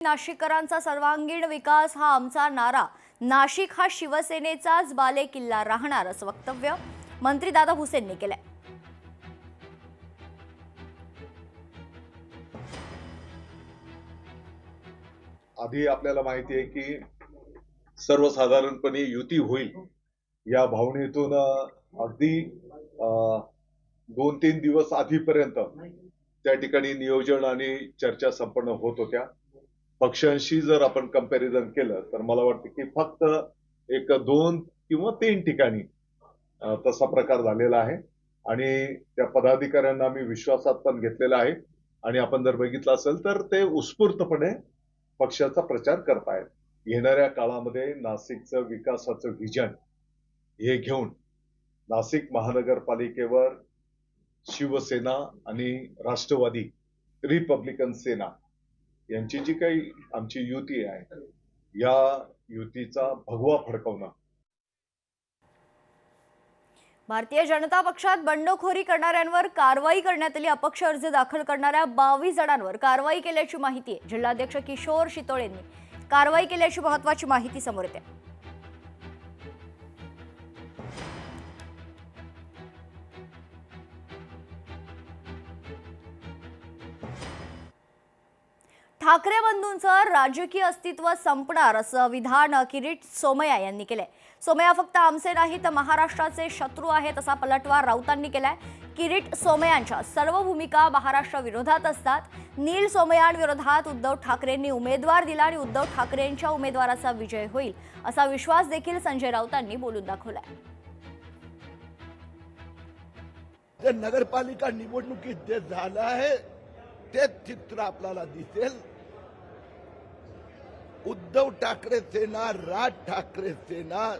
नाशिककरांचा सर्वांगीण विकास हा आमचा नारा, नाशिक हा शिवसेनेचाच बालेकिल्ला राहणार असं वक्तव्य मंत्री दादा भुसेंनी केलंय। आधी आपल्याला माहिती आहे की सर्वसाधारणपणे युती होईल या भावनेतून अगदी 2-3 दिवस आधीपर्यंत त्या ठिकाणी नियोजन आणि चर्चा संपन्न होत होत्या। पक्षांशी जर आपण कंपॅरिझन केलं तर मला वाटतं की फक्त एक 2 किंवा 3 ठिकाणी तसा प्रकार झालेला आहे आणि त्या पदाधिकाऱ्यांना मी विश्वासात पण घेतलेला आहे आणि आपण जर बघितलं असेल तर ते उत्स्फूर्तपणे पक्षाचा प्रचार करतायत। येणाऱ्या काळामध्ये नाशिकचं विकासाचं व्हिजन हे घेऊन नाशिक महानगरपालिकेवर शिवसेना आणि राष्ट्रवादी रिपब्लिकन सेना यांची जी काही आमची युती आहे या युतीचा भगवा फडकवणं। भारतीय जनता पक्षात बंडखोरी करणाऱ्यांवर कारवाई करण्यात आली। अपक्ष अर्ज दाखल करणाऱ्या 22 जणांवर कारवाई केल्याची माहिती आहे। जिल्हाध्यक्ष किशोर शितोळेंनी कारवाई केल्याची महत्त्वाची माहिती समोर येते। ठाकरे बंधूंचं राजकीय अस्तित्व संपणार असं विधान किरीट सोमय्या यांनी केलंय। सोमय्या फक्त आमचे नाही तर महाराष्ट्राचे शत्रू आहेत असा पलटवार राऊतांनी केलाय। किरीट सोमय्यांच्या सर्व भूमिका महाराष्ट्राविरोधात असतात। नील सोमय्यांविरोधात उद्धव ठाकरेंनी उमेदवार दिला आणि उद्धव ठाकरेंच्या उमेदवाराचा विजय होईल असा विश्वास देखील संजय राऊतांनी बोलून दाखवलाय। जे नगरपालिका निवडणुकीत जे झालं आहे तेच चित्र आपल्याला दिसेल। उद्धव ठाकरे सेना, राज ठाकरे सेना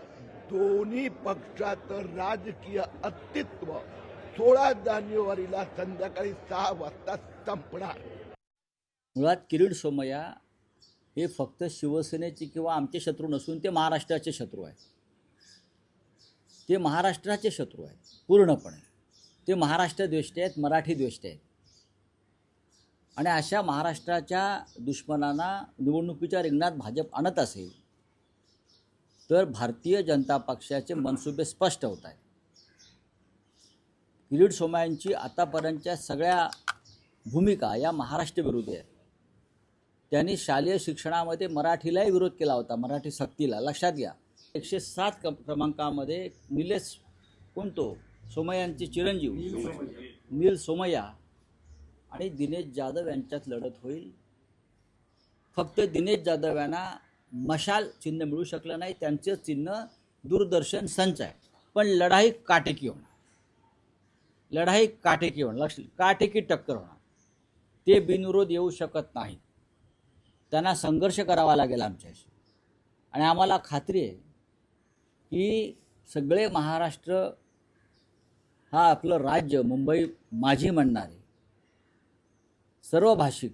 दोन्ही पक्षाचं राजकीय अस्तित्व 16 जानेवारीला संध्याकाळी 6 वाजता संपणार। मुळात किरीट सोमय्या हे फक्त शिवसेनेचे किंवा आमचे शत्रू नसून ते महाराष्ट्राचे शत्रू आहेत। ते महाराष्ट्राचे शत्रू आहेत पूर्णपणे। ते महाराष्ट्र द्वेष्टे आहेत, मराठी द्वेष्टे आहेत आणि अशा महाराष्ट्राच्या दुश्मनांना निवडणुकीच्या रिंगणात भाजप आणत असेल तर भारतीय जनता पक्षाचे मनसुबे स्पष्ट होत आहेत। किरीट सोमय्यांची आतापर्यंतच्या सगळ्या भूमिका या महाराष्ट्र विरोधी आहेत। त्यांनी शालेय शिक्षणामध्ये मराठीलाही विरोध केला होता, मराठी सक्तीला। लक्षात घ्या, 107 क्रमांकामध्ये निलेश कोणतो सोमय्यांचे चिरंजीव नील सोमय्या आणि दिनेश जाधव यांच्यात लढत होईल। फक्त दिनेश जाधव यांना मशाल चिन्ह मिळू शकलं नाही, त्यांचे चिन्ह दूरदर्शन संच आहे। पण लढाई काटेकी होणार, लढाई काटेकी होणार, काटेकी टक्कर होणार। ते बिनविरोध येऊ शकत नाही, त्यांना संघर्ष करावा लागेल आमच्याशी। आणि आम्हाला खात्री आहे की सगळे महाराष्ट्र हा आपलं राज्य मुंबई माझी म्हणणारे सर्व भाषिक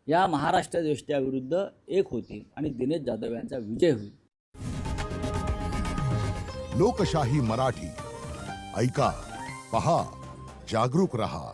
या महाराष्ट्र द्वेष्ट्याविरुद्ध एक होतील आणि दिनेश जाधव यांचा विजय होईल। लोकशाही मराठी ऐका, पहा, जागरूक रहा।